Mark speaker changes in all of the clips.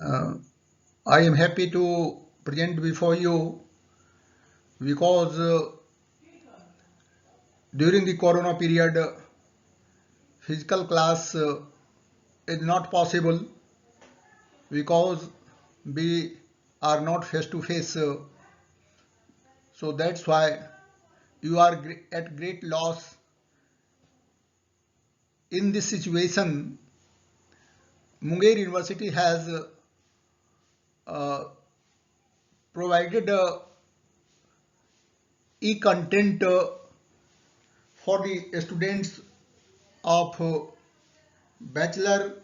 Speaker 1: Uh, I am happy to present before you because during the corona period, physical class is not possible because we are not face to face. So that's why you are at great loss in this situation. Munger University has uh, provided e-content for the students of bachelor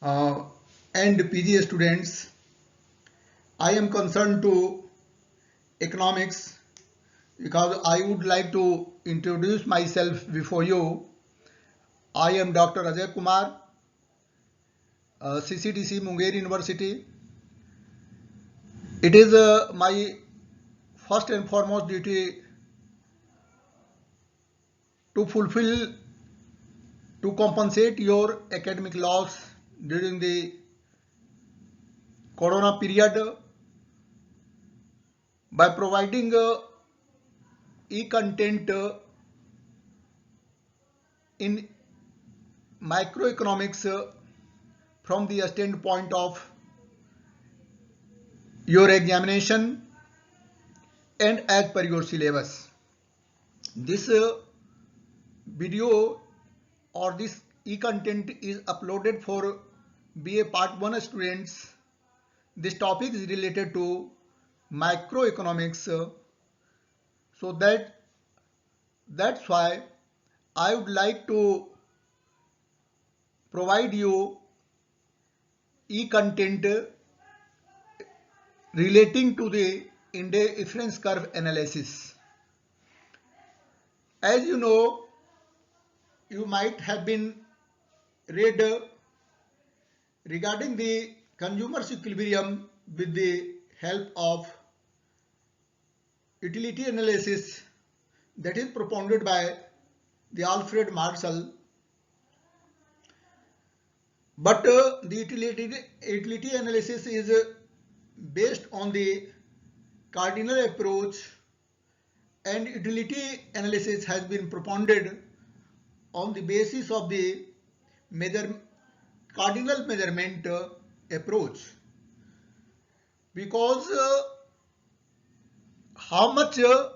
Speaker 1: uh, and PG students. I am concerned to economics because I would like to introduce myself before you. I am Dr. Ajay Kumar, CCDC Munger University. It is my first and foremost duty to fulfill, to compensate your academic loss during the corona period by providing e-content in microeconomics from the standpoint of your examination and as per your syllabus. This video or this e-content is uploaded for BA Part 1 students. This topic is related to microeconomics, so that's why I would like to provide you e-content relating to the indifference curve analysis. As you know, you might have been read regarding the consumer's equilibrium with the help of utility analysis that is propounded by the Alfred Marshall. But the utility analysis is based on the cardinal approach, and utility analysis has been propounded on the basis of the cardinal measurement approach, because how much a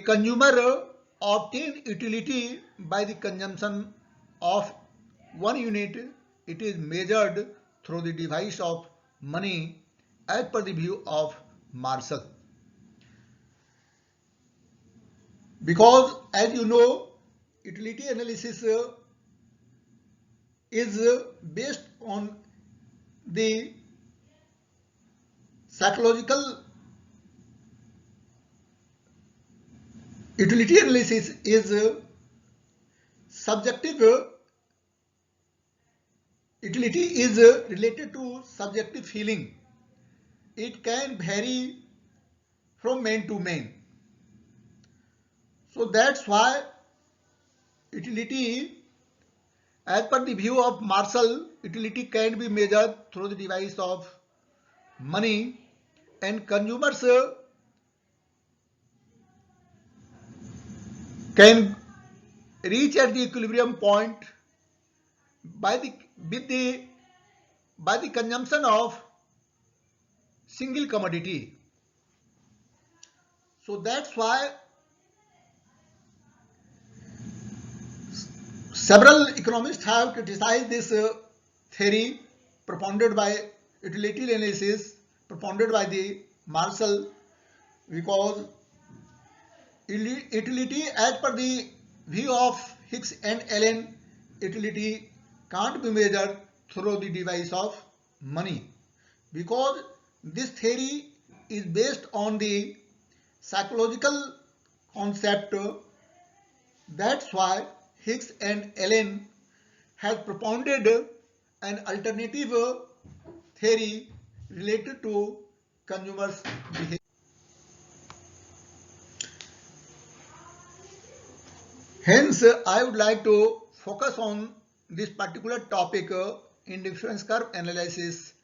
Speaker 1: consumer obtain utility by the consumption of one unit, it is measured through the device of money as per the view of Marshall. Because as you know, utility analysis is based on the psychological utility analysis is subjective. Utility is related to subjective feeling. It can vary from man to man. So that's why utility, as per the view of Marshall, utility can be measured through the device of money, and consumers can reach at the equilibrium point by the with the by the consumption of single commodity. So that's why several economists have criticized this theory propounded by utility analysis, propounded by the Marshall, because utility, as per the view of Hicks and Allen, utility can't be measured through the device of money, because this theory is based on the psychological concept. That's why Hicks and Allen has propounded an alternative theory related to consumers' behavior. Hence, I would like to focus on this particular topic indifference curve analysis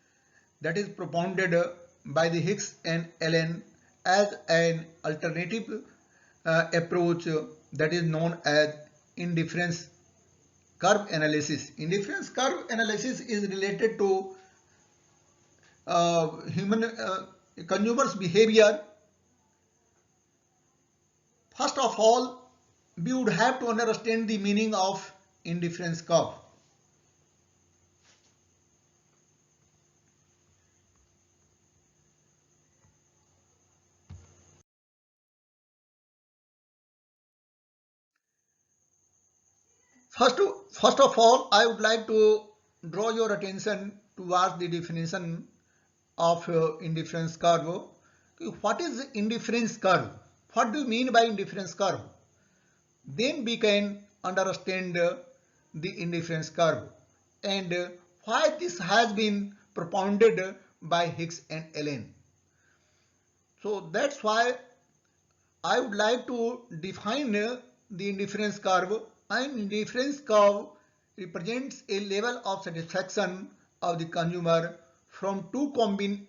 Speaker 1: that is propounded by the Hicks and Allen as an alternative approach that is known as indifference curve analysis. Indifference curve analysis is related to human consumers' behavior. First of all, we would have to understand the meaning of indifference curve. First of all, I would like to draw your attention towards the definition of indifference curve. What is indifference curve? What do you mean by indifference curve? Then we can understand the indifference curve and why this has been propounded by Hicks and Allen. So that's why I would like to define the indifference curve. An indifference curve represents a level of satisfaction of the consumer from two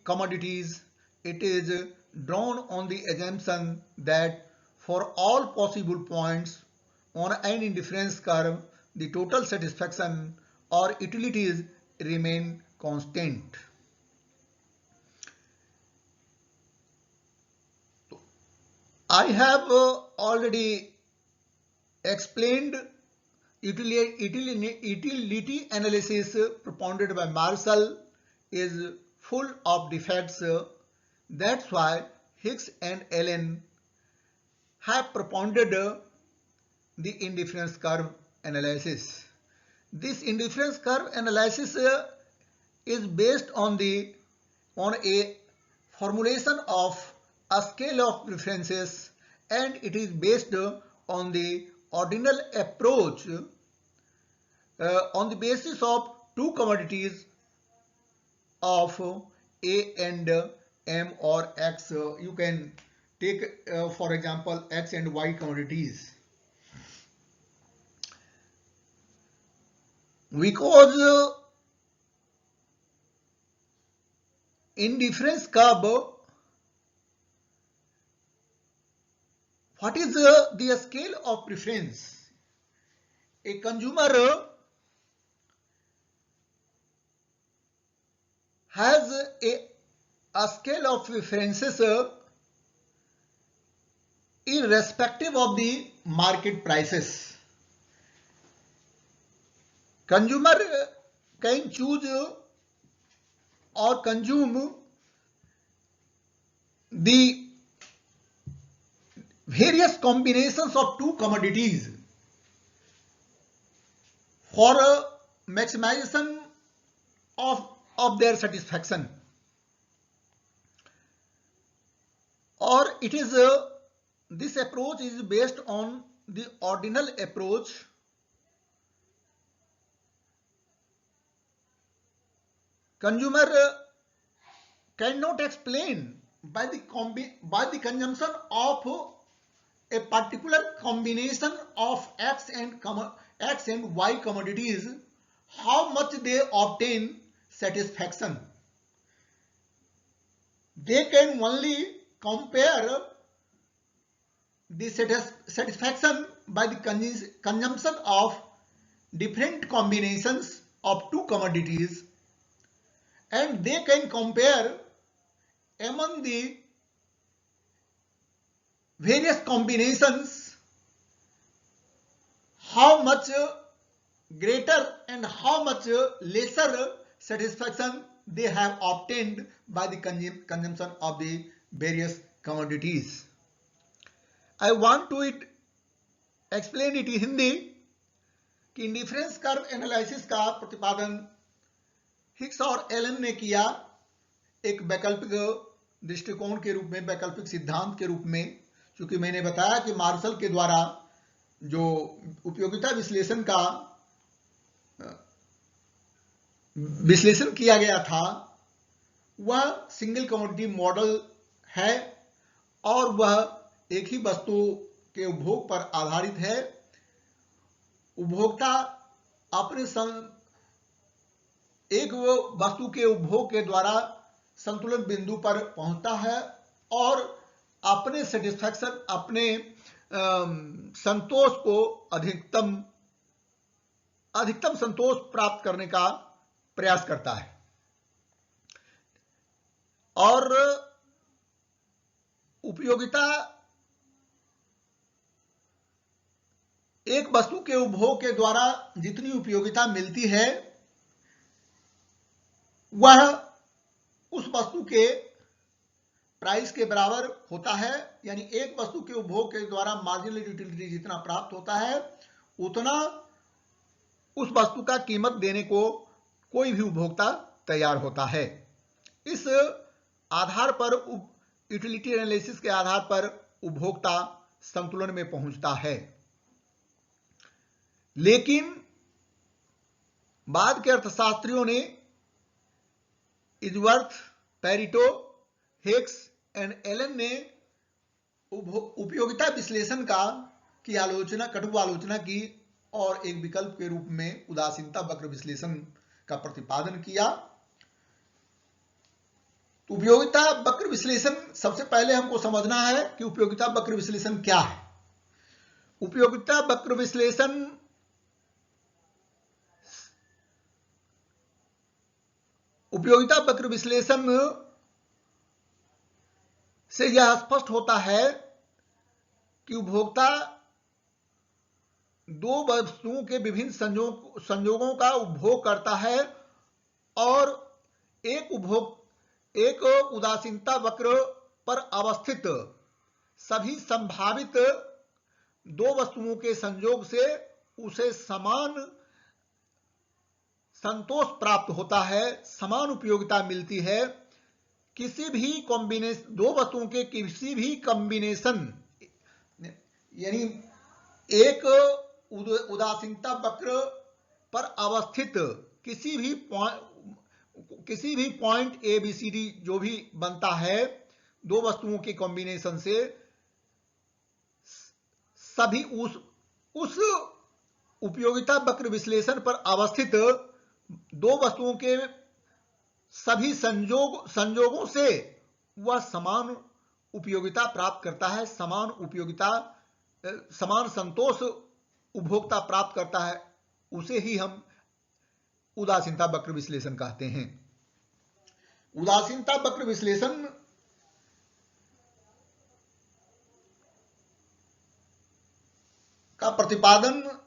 Speaker 1: commodities. It is drawn on the assumption that for all possible points on an indifference curve, the total satisfaction or utilities remain constant. I have already explained utility analysis propounded by Marshall is full of defects. That's why Hicks and Allen have propounded the indifference curve analysis. This indifference curve analysis is based on a formulation of a scale of preferences, and it is based on the ordinal approach on the basis of two commodities of A and M or X. You can take for example X and Y commodities. Because indifference curve, what is the scale of preference? A consumer has a scale of preferences irrespective of the market prices. Consumer can choose or consume the various combinations of two commodities for maximization of their satisfaction, or it is this approach is based on the ordinal approach. Consumer cannot explain by the consumption of a particular combination of X and Y commodities how much they obtain satisfaction. They can only compare the satisfaction by the consumption of different combinations of two commodities, and they can compare among the various combinations how much greater and how much lesser satisfaction they have obtained by the consumption of the various commodities. I want to explain it in Hindi कि indifference curve analysis का प्रतिपादन Hicks और Elon ने किया एक वैकल्पिक दृष्टिकोण के रूप में, वैकल्पिक सिद्धांत के रूप में। चूंकि मैंने बताया कि मार्शल के द्वारा जो उपयोगिता विश्लेषण का विश्लेषण किया गया था वह सिंगल कमोडिटी मॉडल है और वह एक ही वस्तु के उपभोग पर आधारित है। उपभोक्ता अपने एक वो वस्तु के उपभोग के द्वारा संतुलन बिंदु पर पहुंचता है और अपने सेटिस्फैक्शन, अपने संतोष को अधिकतम संतोष प्राप्त करने का प्रयास करता है। और उपयोगिता, एक वस्तु के उपभोग के द्वारा जितनी उपयोगिता मिलती है वह उस वस्तु के प्राइस के बराबर होता है। यानी एक वस्तु के उपभोग के द्वारा मार्जिनल यूटिलिटी जितना प्राप्त होता है उतना उस वस्तु का कीमत देने को कोई भी उपभोक्ता तैयार होता है। इस आधार पर, यूटिलिटी एनालिसिस के आधार पर उपभोक्ता संतुलन में पहुंचता है। लेकिन बाद के अर्थशास्त्रियों ने इजवर्थ, पेरेटो, हिक्स एंड एलन ने उपयोगिता विश्लेषण की आलोचना, कटु आलोचना की और एक विकल्प के रूप में उदासीनता वक्र विश्लेषण का प्रतिपादन किया। उपयोगिता वक्र विश्लेषण, सबसे पहले हमको समझना है कि उपयोगिता वक्र विश्लेषण क्या है। उपयोगिता वक्र विश्लेषण से यह स्पष्ट होता है कि उपभोक्ता दो वस्तुओं के विभिन्न संयोगों का उपभोग करता है और एक उदासीनता वक्र पर अवस्थित सभी संभावित दो वस्तुओं के संयोग से उसे समान संतोष प्राप्त होता है, समान उपयोगिता मिलती है। किसी भी कॉम्बिनेशन, दो वस्तुओं के किसी भी कॉम्बिनेशन, यानी एक उदासीनता वक्र पर अवस्थित किसी भी point A B C D जो भी बनता है दो वस्तुओं के कॉम्बिनेशन से, सभी उस उपयोगिता वक्र विश्लेषण पर अवस्थित दो वस्तुओं के सभी संयोगों से वह समान उपयोगिता प्राप्त करता है, समान संतोष उपभोक्ता प्राप्त करता है। उसे ही हम उदासीनता वक्र विश्लेषण कहते हैं। उदासीनता वक्र विश्लेषण का प्रतिपादन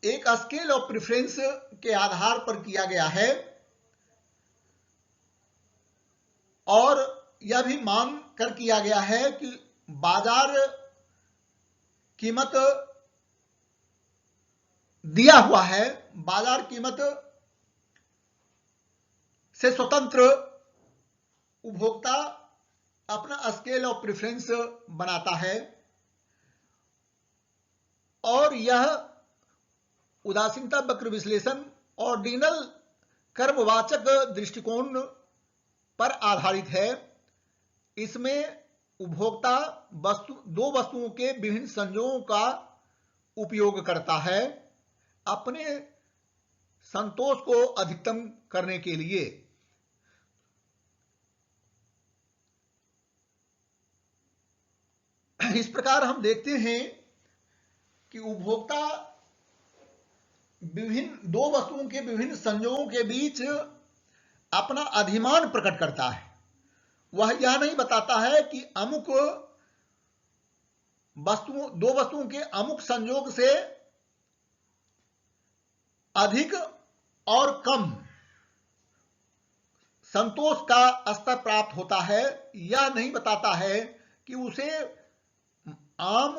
Speaker 1: एक स्केल ऑफ प्रेफरेंस के आधार पर किया गया है और यह भी मान कर किया गया है कि बाजार कीमत दिया हुआ है, बाजार कीमत से स्वतंत्र उपभोक्ता अपना स्केल ऑफ प्रेफरेंस बनाता है और यह उदासीनता वक्र विश्लेषण ऑर्डिनल कर्मवाचक दृष्टिकोण पर आधारित है। इसमें उपभोक्ता दो वस्तुओं के विभिन्न संयोगों का उपयोग करता है अपने संतोष को अधिकतम करने के लिए। इस प्रकार हम देखते हैं कि उपभोक्ता दो वस्तुओं के विभिन्न संयोगों के बीच अपना अधिमान प्रकट करता है। वह यह नहीं बताता है कि दो वस्तुओं के अमुक संयोग से अधिक और कम संतोष का स्तर प्राप्त होता है। यह नहीं बताता है कि उसे आम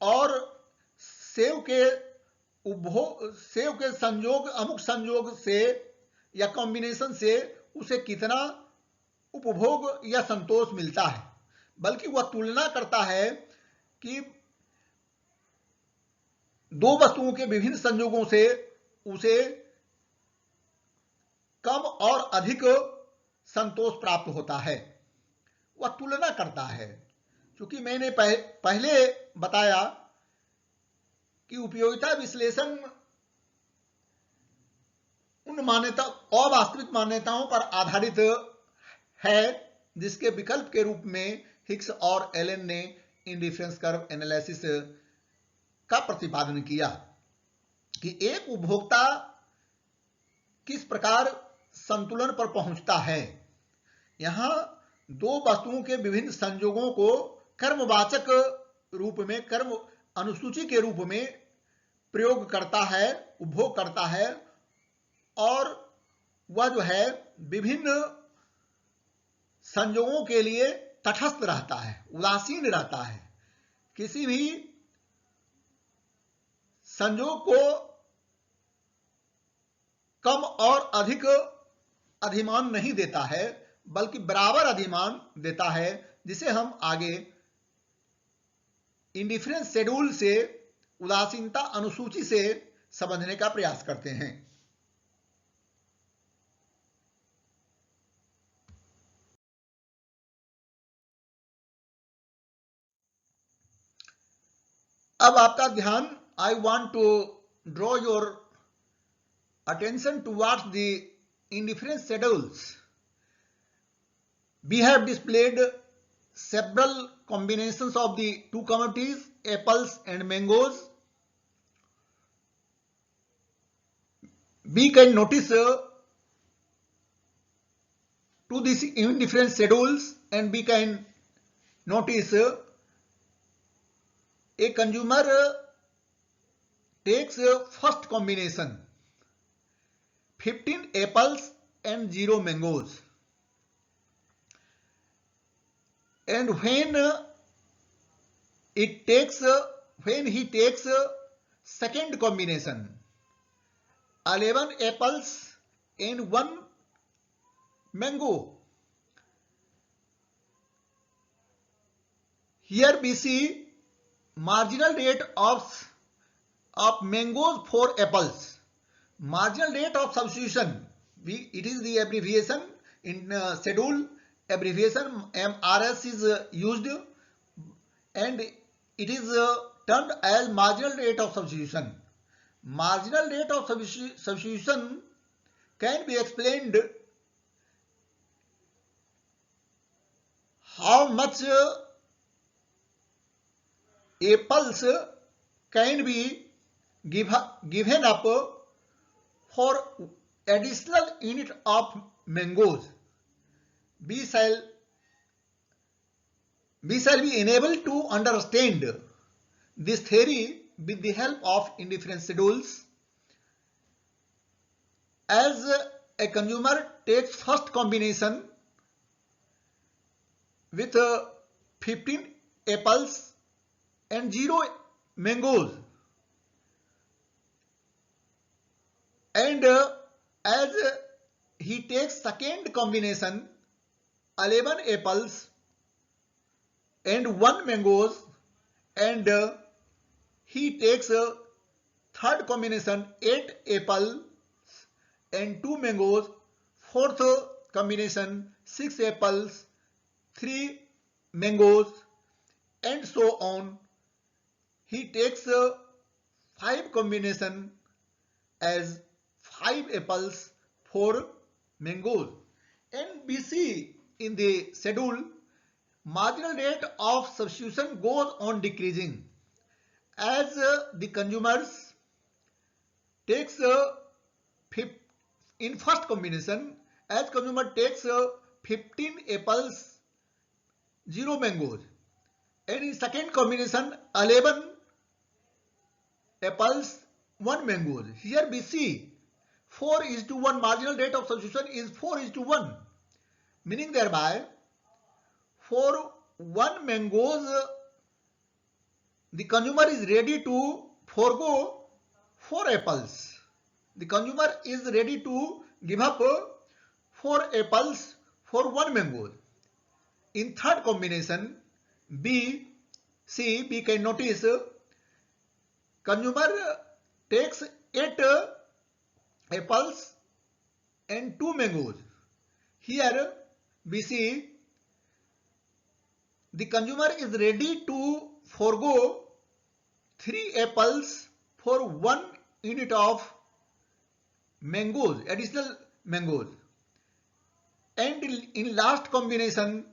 Speaker 1: और सेव के संयोग, अमुक संयोग से या कॉम्बिनेशन से उसे कितना उपभोग या संतोष मिलता है, बल्कि वह तुलना करता है कि दो वस्तुओं के विभिन्न संयोगों से उसे कम और अधिक संतोष प्राप्त होता है। वह तुलना करता है। क्योंकि मैंने पहले बताया कि उपयोगिता विश्लेषण अपूर्ण मान्यता अवास्तविक मान्यताओं पर आधारित है, जिसके विकल्प के रूप में हिक्स और एलन ने इंडिफरेंस कर्व एनालिसिस का प्रतिपादन किया कि एक उपभोक्ता किस प्रकार संतुलन पर पहुंचता है। यहां दो वस्तुओं के विभिन्न संयोगों को कर्मवाचक रूप में, कर्म अनुसूची के रूप में प्रयोग करता है, उपभोग करता है, और वह जो है विभिन्न संयोगों के लिए तटस्थ रहता है, उदासीन रहता है, किसी भी संयोग को कम और अधिक अधिमान नहीं देता है, बल्कि बराबर अधिमान देता है, जिसे हम आगे इंडिफरेंस शेड्यूल से, उदासीनता अनुसूची से समझने का प्रयास करते हैं। अब आपका ध्यान, I want to draw your attention towards the indifference schedules. We have displayed several combinations of the two commodities, apples and mangoes. We can notice to these indifference schedules, and we can notice a consumer takes first combination 15 apples and 0 mangoes, and when he takes second combination 11 apples and 1 mango, here we see marginal rate of mangoes for apples. Marginal rate of substitution, it is the abbreviation in schedule, abbreviation MRS is used, and it is termed as marginal rate of substitution. Marginal rate of substitution can be explained how much apples can be given up for additional unit of mangoes. We shall be enabled to understand this theory with the help of indifference schedules. As a consumer takes first combination with 15 apples and 0 mangoes, and as he takes second combination 11 apples and 1 mangoes, and he takes third combination 8 apples and 2 mangoes, fourth combination 6 apples 3 mangoes, and so on. He takes 5 combination as 5 apples, 4 mangoes, and we see in the schedule marginal rate of substitution goes on decreasing as the consumers takes in first combination, as consumer takes 15 apples 0 mangoes, and in second combination 11 apples 1 mangoes. Here we see 4:1, marginal rate of substitution is 4:1, meaning thereby for 1 mangoes the consumer is ready to forego 4 apples. The consumer is ready to give up 4 apples for 1 mango. In third combination we can notice consumer takes 8 apples and 2 mangoes. Here we see the consumer is ready to forego 3 apples for 1 unit of mangoes, additional mangoes. And in last combination,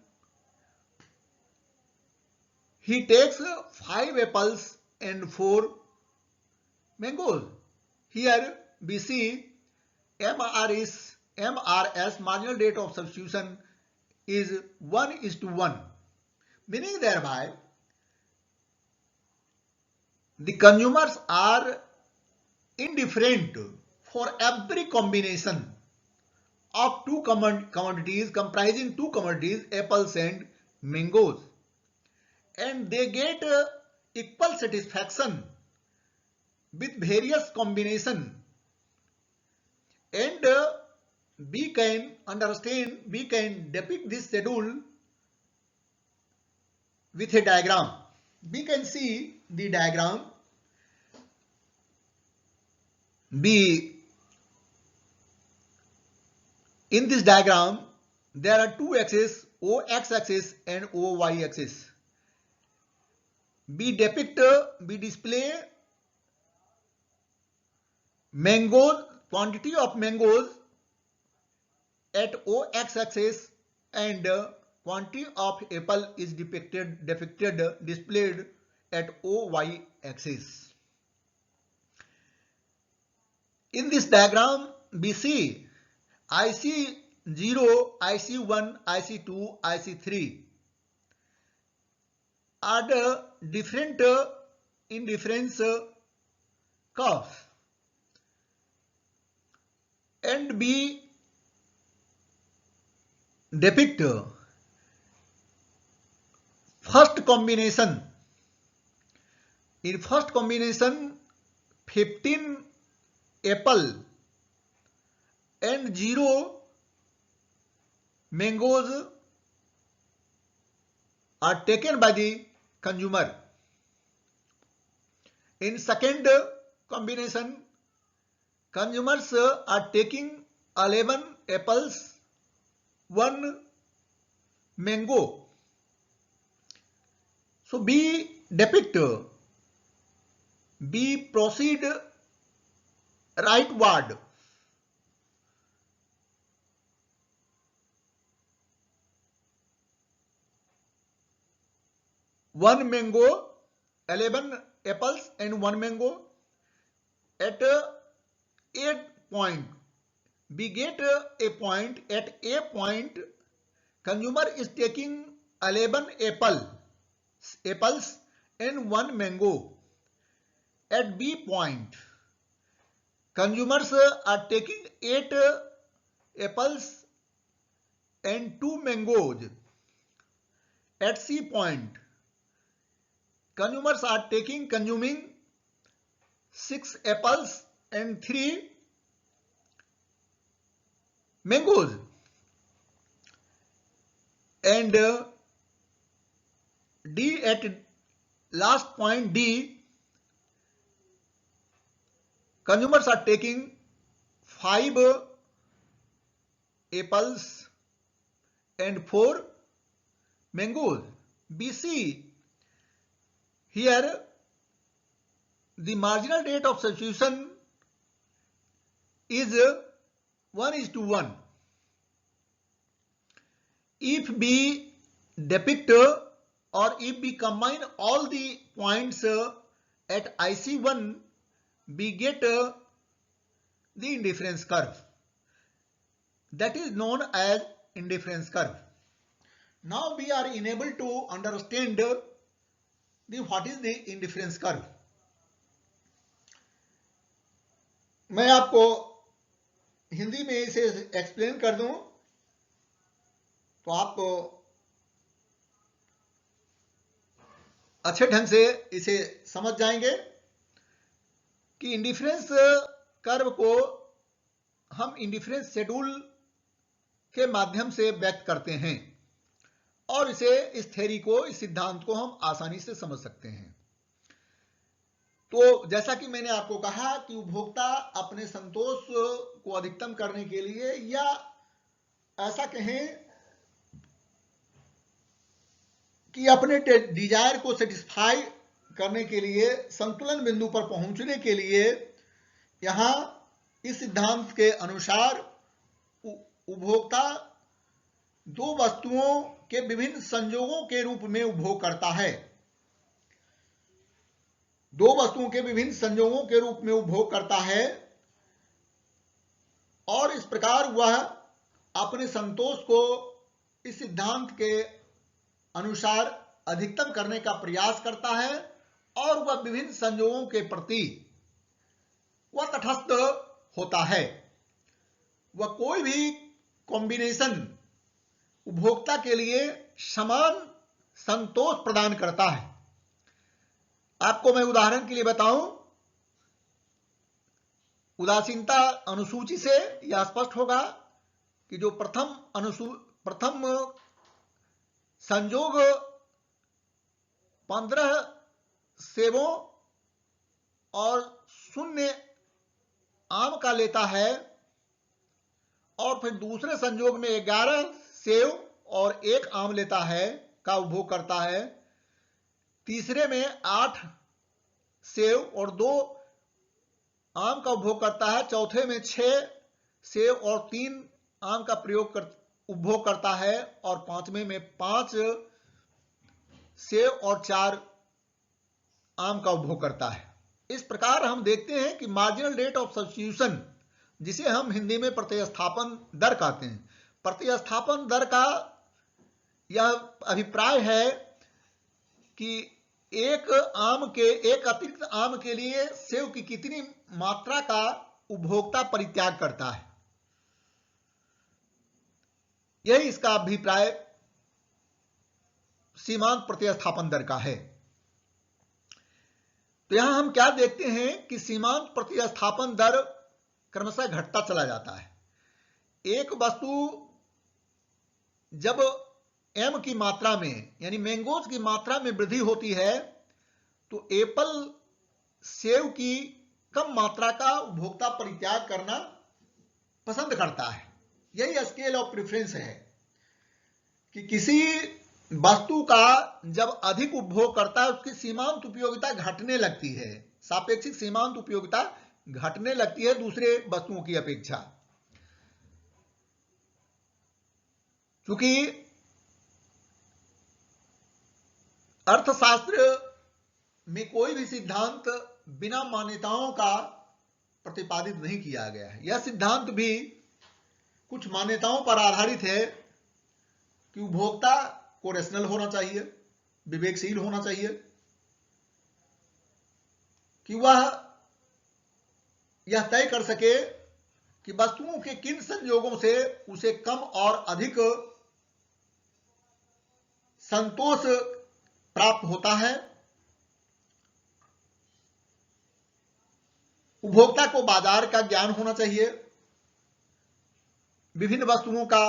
Speaker 1: he takes 5 apples and 4 mangoes. Here we see MRS, marginal rate of substitution, is 1:1, meaning thereby the consumers are indifferent for every combination of two commodities comprising two commodities, apples and mangoes, and they get equal satisfaction with various combination. And we can understand, we can depict this schedule with a diagram. We can see the diagram. In this diagram, there are two axes, O x-axis and O y-axis. We display mangoes, quantity of mangoes at O x-axis, and quantity of apple is displayed at O y-axis. In this diagram, we see IC0, IC1, IC2, IC3 are the different indifference curves, and we depict first combination. In first combination, 15 apple and 0 mangoes are taken by the consumer. In second combination, consumers are taking 11 apples, 1 mango. So we depict, we proceed rightward. One mango, 11 apples and 1 mango. At a point, we get a point. At A point, consumer is taking 11 apples and 1 mango. At B point, consumers are taking 8 apples and 2 mangoes. At C point, consumers are consuming 6 apples and 3 mangoes. And D, at last point D, consumers are taking 5 apples and 4 mangoes. We see here the marginal rate of substitution is 1:1. If we depict or if we combine all the points at IC1, we get the indifference curve. That is known as indifference curve. Now we are enabled to understand what is the indifference curve. मैं आपको हिंदी में इसे explain कर दूं तो आप अच्छे ढंग से इसे समझ जाएंगे कि इंडिफरेंस कर्व को हम इंडिफरेंस शेड्यूल के माध्यम से व्यक्त करते हैं और इस थ्योरी को, इस सिद्धांत को हम आसानी से समझ सकते हैं। तो जैसा कि मैंने आपको कहा कि उपभोक्ता अपने संतोष को अधिकतम करने के लिए, या ऐसा कहें कि अपने डिजायर को सेटिस्फाई करने के लिए, संतुलन बिंदु पर पहुंचने के लिए, यहां इस सिद्धांत के अनुसार उपभोक्ता दो वस्तुओं के विभिन्न संयोगों के रूप में उपभोग करता है। दो वस्तुओं के विभिन्न संयोगों के रूप में उपभोग करता है और इस प्रकार वह अपने संतोष को इस सिद्धांत के अनुसार अधिकतम करने का प्रयास करता है और वह विभिन्न संयोगों के प्रति वह तटस्थ होता है। वह कोई भी कॉम्बिनेशन उपभोक्ता के लिए समान संतोष प्रदान करता है। आपको मैं उदाहरण के लिए बताऊं, उदासीनता अनुसूची से यह स्पष्ट होगा कि जो प्रथम संयोग 15 सेबों और 0 आम का लेता है और फिर दूसरे संयोग में 11 सेब और 1 आम लेता है का उपभोग करता है, तीसरे में 8 सेब और 2 आम का उपभोग करता है, चौथे में 6 सेब और 3 आम का उपभोग करता है और पांचवें में 5 सेब और 4 आम का उपभोग करता है। इस प्रकार हम देखते हैं कि मार्जिनल रेट ऑफ सब्स्टिट्यूशन, जिसे हम हिंदी में प्रतिस्थापन दर कहते हैं, प्रतिस्थापन दर का यह अभिप्राय है कि एक अतिरिक्त आम के लिए सेब की कितनी मात्रा का उपभोक्ता परित्याग करता है। यही इसका अभिप्राय सीमांत प्रतिस्थापन दर का है। तो यहां हम क्या देखते हैं कि सीमांत प्रतिस्थापन दर क्रमशः घटता चला जाता है। एक वस्तु जब एम की मात्रा में यानी मैंगोज की मात्रा में वृद्धि होती है तो एप्पल सेब की कम मात्रा का उपभोक्ता परित्याग करना पसंद करता है। यही स्केल ऑफ प्रेफरेंस है कि किसी वस्तु का जब अधिक उपभोग करता है उसकी सीमांत उपयोगिता घटने लगती है, सापेक्षिक सीमांत उपयोगिता घटने लगती है दूसरे वस्तुओं की अपेक्षा। क्योंकि अर्थशास्त्र में कोई भी सिद्धांत बिना मान्यताओं का प्रतिपादित नहीं किया गया है। यह सिद्धांत भी कुछ मान्यताओं पर आधारित है कि उपभोक्ता को रैशनल होना चाहिए, विवेकशील होना चाहिए, कि वह यह तय कर सके कि वस्तुओं के किन संयोगों से उसे कम और अधिक संतोष प्राप्त होता है। उपभोक्ता को बाजार का ज्ञान होना चाहिए, विभिन्न वस्तुओं का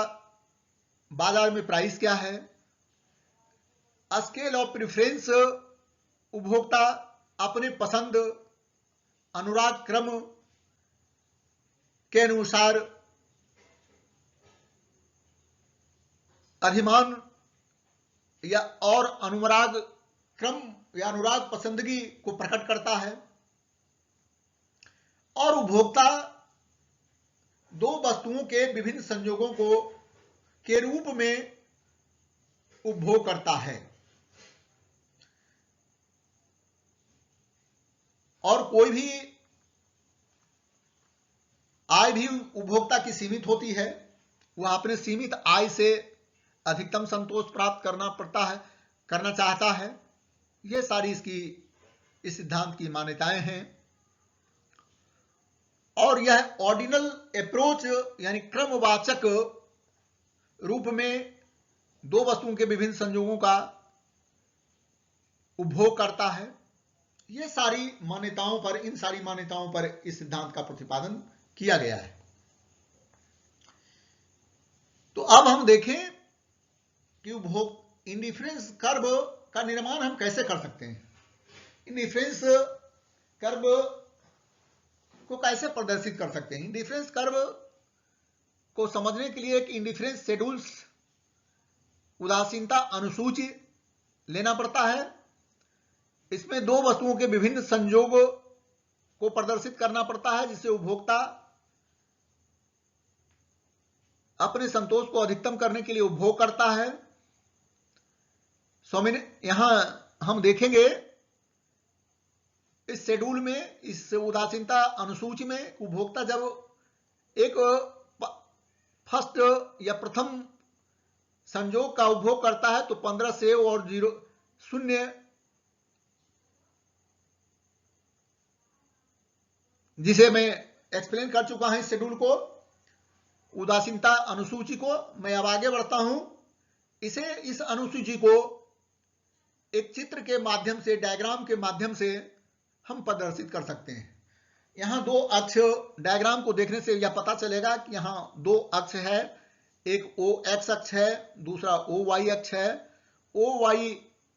Speaker 1: बाजार में प्राइस क्या है। स्केल ऑफ प्रेफरेंस उपभोक्ता अपने पसंद अनुराग क्रम के अनुसार अधिमान या और अनुराग क्रम या अनुराग पसंदगी को प्रकट करता है और उपभोक्ता दो वस्तुओं के विभिन्न संयोगों को के रूप में उपभोग करता है और कोई भी आय भी उपभोक्ता की सीमित होती है। वह अपने सीमित आय से अधिकतम संतोष प्राप्त करना चाहता है। ये सारी इस सिद्धांत की मान्यताएं हैं और यह ऑर्डिनल अप्रोच यानी क्रमवाचक रूप में दो वस्तुओं के विभिन्न संयोगों का उपभोग करता है। ये सारी मान्यताओं पर इन सारी मान्यताओं पर इस सिद्धांत का प्रतिपादन किया गया है। तो अब हम देखें कि उपभोग इंडिफरेंस कर्व का निर्माण हम कैसे कर सकते हैं। इंडिफरेंस कर्व को कैसे प्रदर्शित कर सकते हैं। इंडिफरेंस कर्व को समझने के लिए एक इंडिफरेंस शेड्यूल्स उदासीनता अनुसूची लेना पड़ता है। इसमें दो वस्तुओं के विभिन्न संयोग को प्रदर्शित करना पड़ता है जिससे उपभोक्ता अपने संतोष को अधिकतम करने के लिए उपभोग करता है। यहां हम देखेंगे इस शेड्यूल में, इस उदासीनता अनुसूची में, उपभोक्ता जब एक फर्स्ट या प्रथम संयोग का उपभोग करता है तो 15 सेव और 0 जिसे मैं एक्सप्लेन कर चुका हूं इस शेड्यूल को, उदासीनता अनुसूची को। मैं अब आगे बढ़ता हूं। इस अनुसूची को एक चित्र के माध्यम से, डायग्राम के माध्यम से हम प्रदर्शित कर सकते हैं। यहां दो अक्ष, डायग्राम को देखने से यह पता चलेगा कि यहां दो अक्ष है, एक ओ एक्स अक्ष है, दूसरा ओ वाई अक्ष है। ओ वाई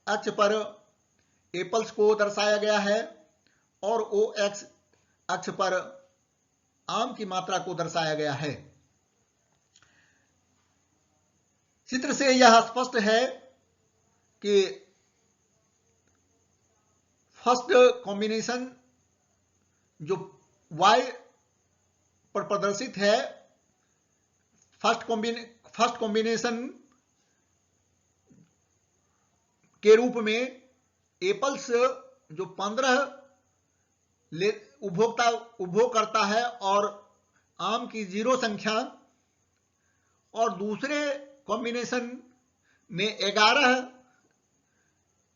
Speaker 1: अक्ष पर एप्पल्स को दर्शाया गया है और ओ एक्स अक्ष पर आम की मात्रा को दर्शाया गया है। चित्र से यह स्पष्ट है कि फर्स्ट कॉम्बिनेशन जो y पर प्रदर्शित है, फर्स्ट कॉम्बिनेशन के रूप में एप्पल्स जो 15 उपभोग करता है और आम की 0 संख्या, और दूसरे कॉम्बिनेशन में 11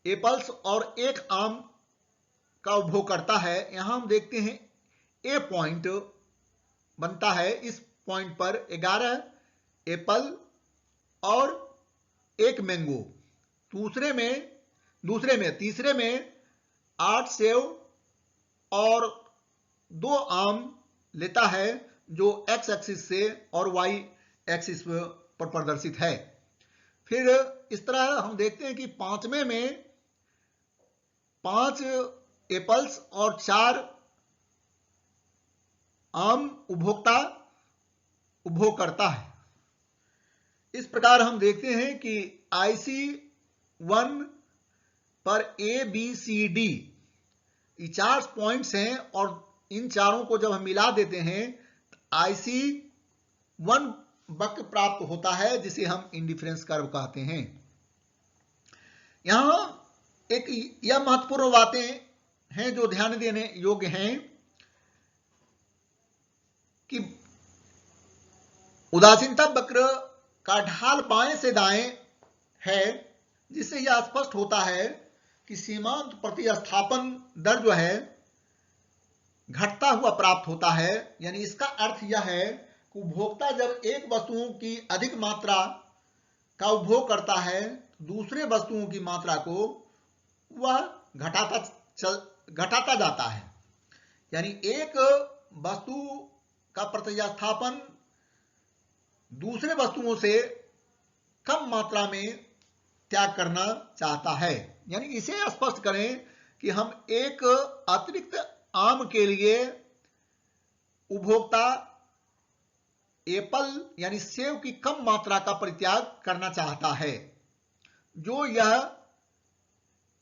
Speaker 1: एप्पल्स और 1 आम का उपभोग करता है। यहां हम देखते हैं ए पॉइंट बनता है, इस पॉइंट पर 11 एप्पल और 1 मैंगो, तीसरे में 8 सेव और 2 आम लेता है, जो एक्स एक्सिस से और वाई एक्सिस पर प्रदर्शित है। फिर इस तरह हम देखते हैं कि 5वें में 5 एप्पल्स और 4 आम उपभोग करता है। इस प्रकार हम देखते हैं कि IC1 पर A, B, C, D ये 4 पॉइंट्स हैं और इन चारों को जब हम मिला देते हैं IC1 वक्र प्राप्त होता है, जिसे हम इंडिफरेंस कर्व कहते हैं। यहां एक यह महत्वपूर्ण बातें हैं जो ध्यान देने योग्य हैं कि उदासीनता वक्र का ढाल बाएं से दाएं है, जिससे यह स्पष्ट होता है कि सीमांत प्रतिस्थापन दर जो है घटता हुआ प्राप्त होता है। यानी इसका अर्थ यह है कि उपभोक्ता जब एक वस्तुओं की अधिक मात्रा का उपभोग करता है, दूसरे वस्तुओं की मात्रा को वह घटाता जाता है। यानी एक वस्तु का प्रतिस्थापन दूसरे वस्तुओं से कम मात्रा में त्याग करना चाहता है। यानी इसे स्पष्ट करें कि हम एक अतिरिक्त आम के लिए उपभोक्ता एप्पल यानी सेव की कम मात्रा का परित्याग करना चाहता है, जो यह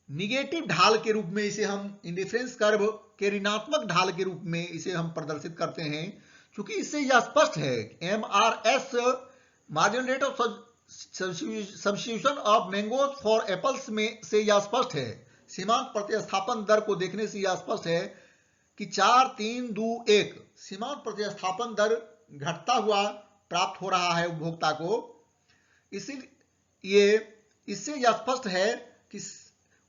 Speaker 1: निगेटिव ढाल के रूप में, इसे हम इंडिफरेंस कर्व के ऋणात्मक ढाल के रूप में इसे हम प्रदर्शित करते हैं। क्योंकि इससे यह स्पष्ट है, MRS marginal rate of substitution of mangoes for apples में से यह स्पष्ट है, सीमांत प्रतिस्थापन दर को देखने से यह स्पष्ट है कि 4, 3, 2, 1 सीमांत प्रतिस्थापन दर घटता हुआ प्राप्त हो रहा है उपभोक्ता को। इसलिए इससे यह स्पष्ट है कि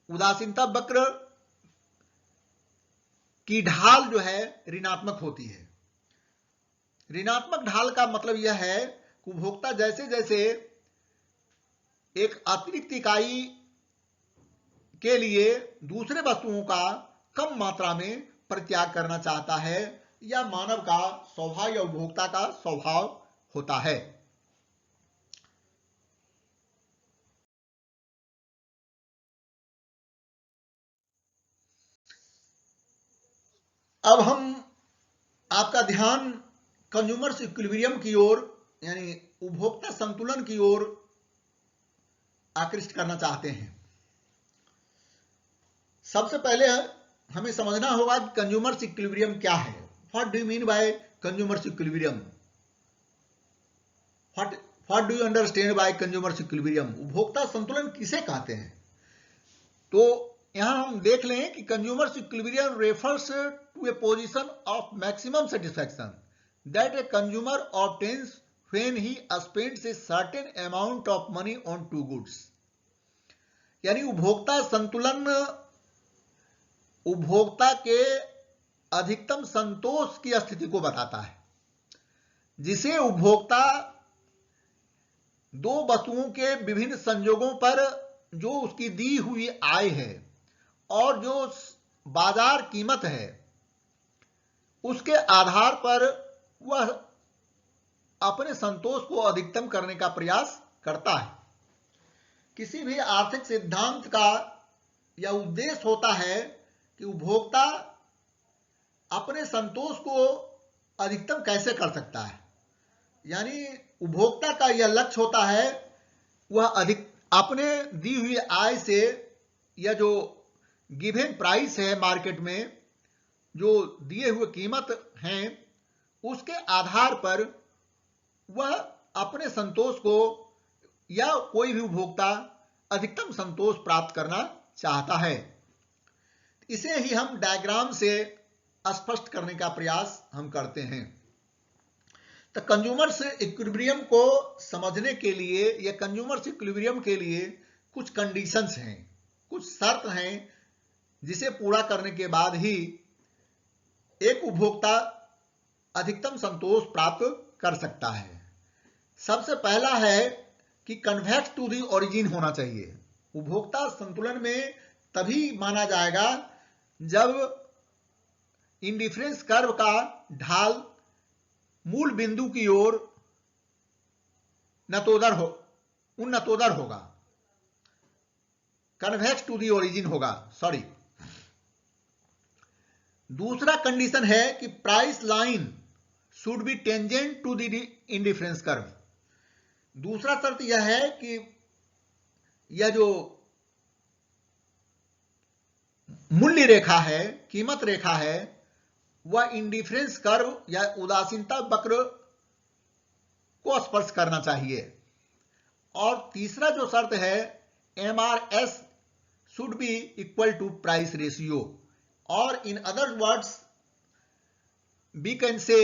Speaker 1: उदासीनता वक्र की ढाल जो है ऋणात्मक होती है। ऋणात्मक ढाल का मतलब यह है कि उपभोक्ता जैसे जैसे एक अतिरिक्त इकाई के लिए दूसरे वस्तुओं का कम मात्रा में परित्याग करना चाहता है, यह मानव का स्वभाव या उपभोक्ता का स्वभाव होता है। अब हम आपका ध्यान कंज्यूमर्स इक्विलिब्रियम की ओर, यानी उपभोक्ता संतुलन की ओर आकृष्ट करना चाहते हैं। सबसे पहले हमें समझना होगा कि कंज्यूमर्स इक्विलिब्रियम क्या है। What do you mean by consumers equilibrium? What what do you understand by consumers equilibrium? उपभोक्ता संतुलन किसे कहते हैं? तो यहां हम देख लें कि consumer's equilibrium refers to a position of maximum satisfaction that a consumer obtains when he spends a certain amount of money on two goods. यानी उपभोक्ता संतुलन उपभोक्ता के अधिकतम संतोष की स्थिति को बताता है, जिसे उपभोक्ता दो वस्तुओं के विभिन्न संजोगों पर जो उसकी दी हुई आय है और जो बाजार कीमत है उसके आधार पर वह अपने संतोष को अधिकतम करने का प्रयास करता है। किसी भी आर्थिक सिद्धांत का यह उद्देश्य होता है कि उपभोक्ता अपने संतोष को अधिकतम कैसे कर सकता है। यानी उपभोक्ता का यह लक्ष्य होता है वह अपने दी हुई आय से या जो गिवन प्राइस है मार्केट में, जो दिए हुए कीमत हैं, उसके आधार पर वह अपने संतोष को या कोई भी उपभोक्ता अधिकतम संतोष प्राप्त करना चाहता है। इसे ही हम डायग्राम से स्पष्ट करने का प्रयास हम करते हैं। तो कंज्यूमर्स इक्विलिब्रियम को समझने के लिए या कंज्यूमर्स इक्विलिब्रियम के लिए कुछ कंडीशंस हैं, कुछ शर्त हैं, जिसे पूरा करने के बाद ही एक उपभोक्ता अधिकतम संतोष प्राप्त कर सकता है। सबसे पहला है कि कन्वेक्स टू द ओरिजिन होना चाहिए। उपभोक्ता संतुलन में तभी माना जाएगा जब इंडिफरेंस कर्व का ढाल मूल बिंदु की ओर उन्नतोदर होगा, कन्वेक्स टू दी ओरिजिन होगा, सॉरी। दूसरा कंडीशन है कि price line should be tangent to the indifference curve. दूसरा शर्त यह है कि यह जो मूल्य रेखा है, कीमत रेखा है, वह इंडिफरेंस कर्व या उदासीनता वक्र को स्पर्श करना चाहिए। और तीसरा जो शर्त है, MRS should be equal to price ratio, और in other words we can say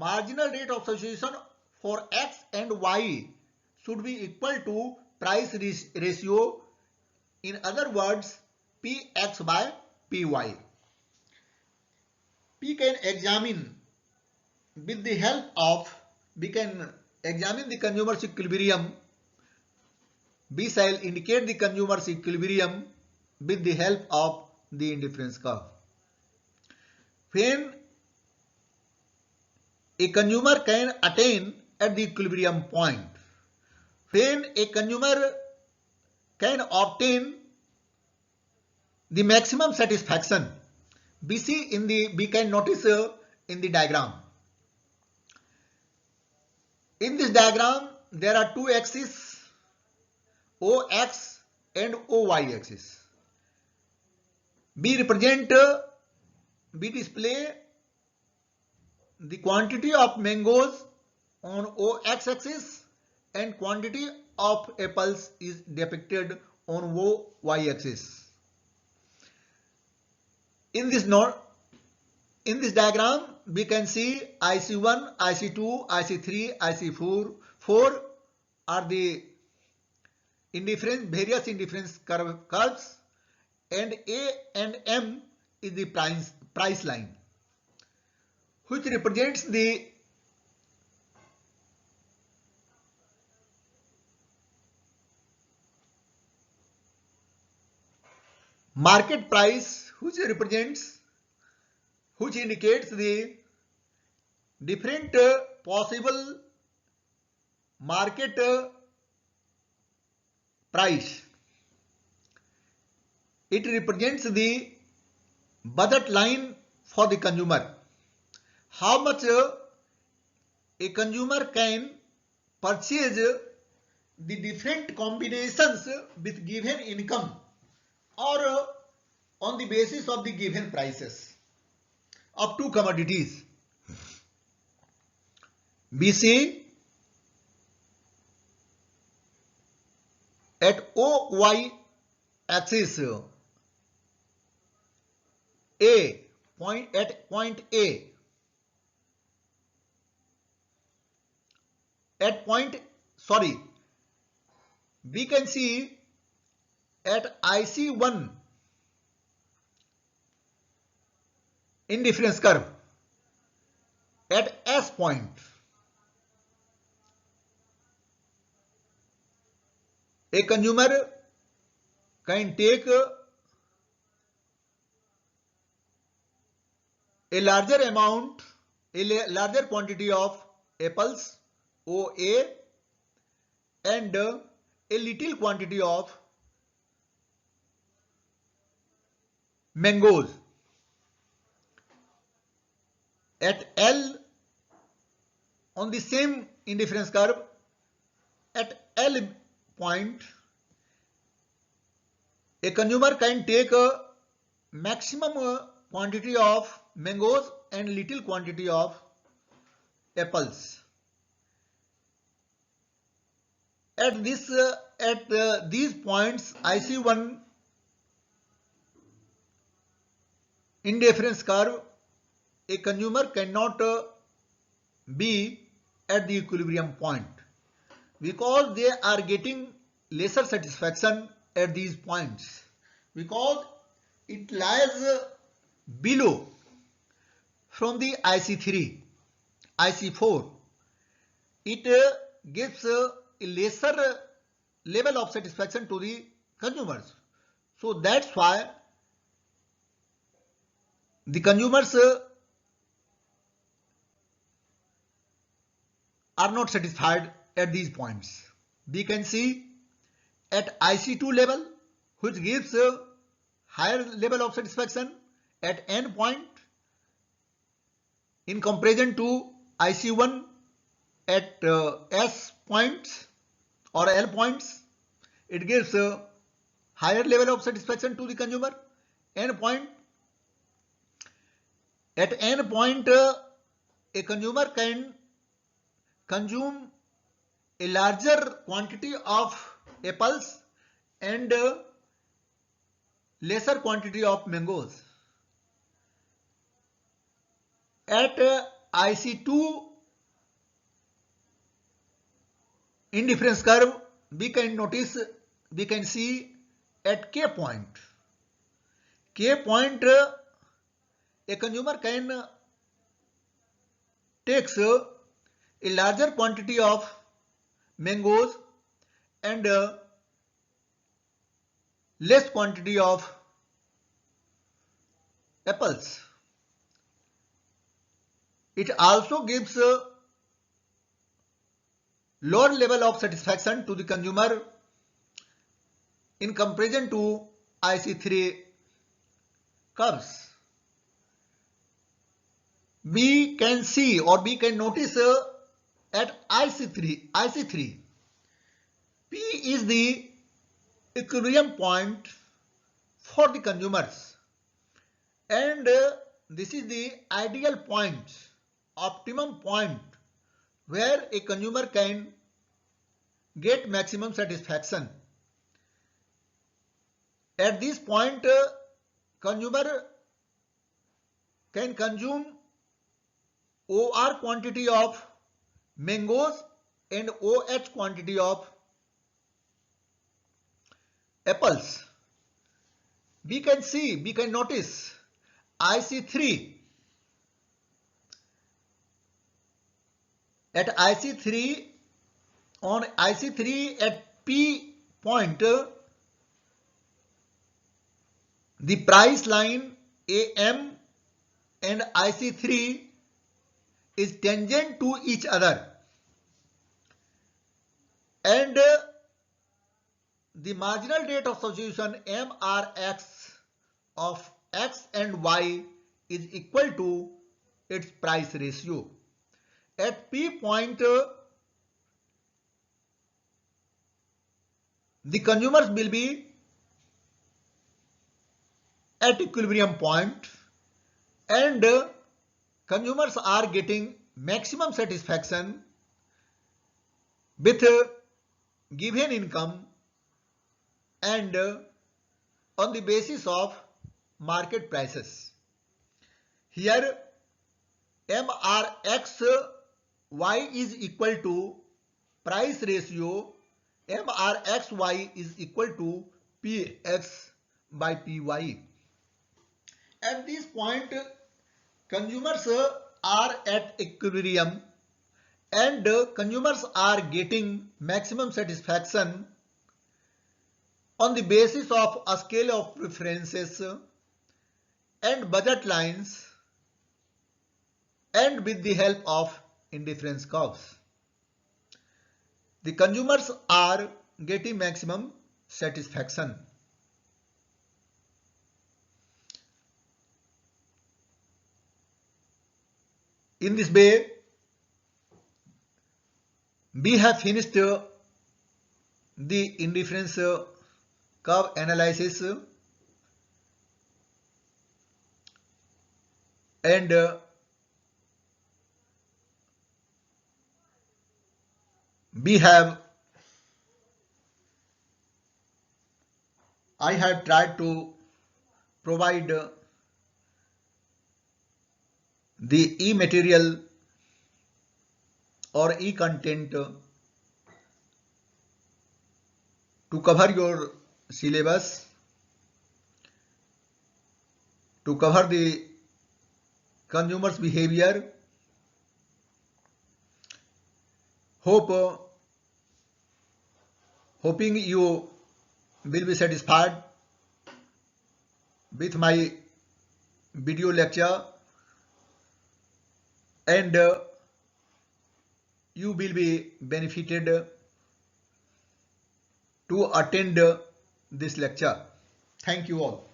Speaker 1: marginal rate of substitution for X and Y should be equal to price ratio, in other words PX by PY. We can examine the consumer's equilibrium. We shall indicate the consumer's equilibrium with the help of the indifference curve. When a consumer can attain at the equilibrium point, when a consumer can obtain the maximum satisfaction, we can notice in the diagram. In this diagram, there are two axes, OX and OY axis. We display the quantity of mangoes on OX axis and quantity of apples is depicted on OY axis. In this diagram, we can see IC1, IC2, IC3, IC4. 4 are the various indifference curves, and A and M is the price line, which represents the market price, which indicates the different possible market price. It represents the budget line for the consumer. How much a consumer can purchase the different combinations with given income or on the basis of the given prices of two commodities. We see at OY axis A point at point A at point sorry we can see at IC1 indifference curve at S point a consumer can take a larger amount, a larger quantity of apples OA and a little quantity of mangoes at L on the same indifference curve at L point a consumer can take a maximum quantity of mangoes and little quantity of apples. At these points IC1 indifference curve a consumer cannot be at the equilibrium point because they are getting lesser satisfaction at these points because it lies below from the IC3, IC4. It gives a lesser level of satisfaction to the consumers. So that's why the consumers are not satisfied at these points. We can see at IC2 level which gives a higher level of satisfaction at N point in comparison to IC1 at S points or L points. It gives a higher level of satisfaction to the consumer. N point at N point a consumer can consume a larger quantity of apples and lesser quantity of mangoes. At IC2 indifference curve we can see at K point. K point a consumer can takes a larger quantity of mangoes and less quantity of apples. It also gives a lower level of satisfaction to the consumer in comparison to IC3 curves. We can see or we can notice at IC3 P is the equilibrium point for the consumers and this is the ideal point, optimum point where a consumer can get maximum satisfaction. At this point consumer can consume OR quantity of mangoes and OH quantity of apples. We can notice IC3 at IC3 on IC3 at P point the price line AM and IC3 is tangent to each other and the marginal rate of substitution MRX of X and Y is equal to its price ratio. At P point the consumers will be at equilibrium point and consumers are getting maximum satisfaction with given income and on the basis of market prices. Here MRXY is equal to price ratio MRXY is equal to PX by PY. At this point, consumers are at equilibrium and consumers are getting maximum satisfaction on the basis of a scale of preferences and budget lines and with the help of indifference curves. The consumers are getting maximum satisfaction. In this way, we have finished the indifference curve analysis and I have tried to provide the e-material or e-content to cover your syllabus, to cover the consumer's behavior. Hoping you will be satisfied with my video lecture and you will be benefited to attend this lecture. Thank you all.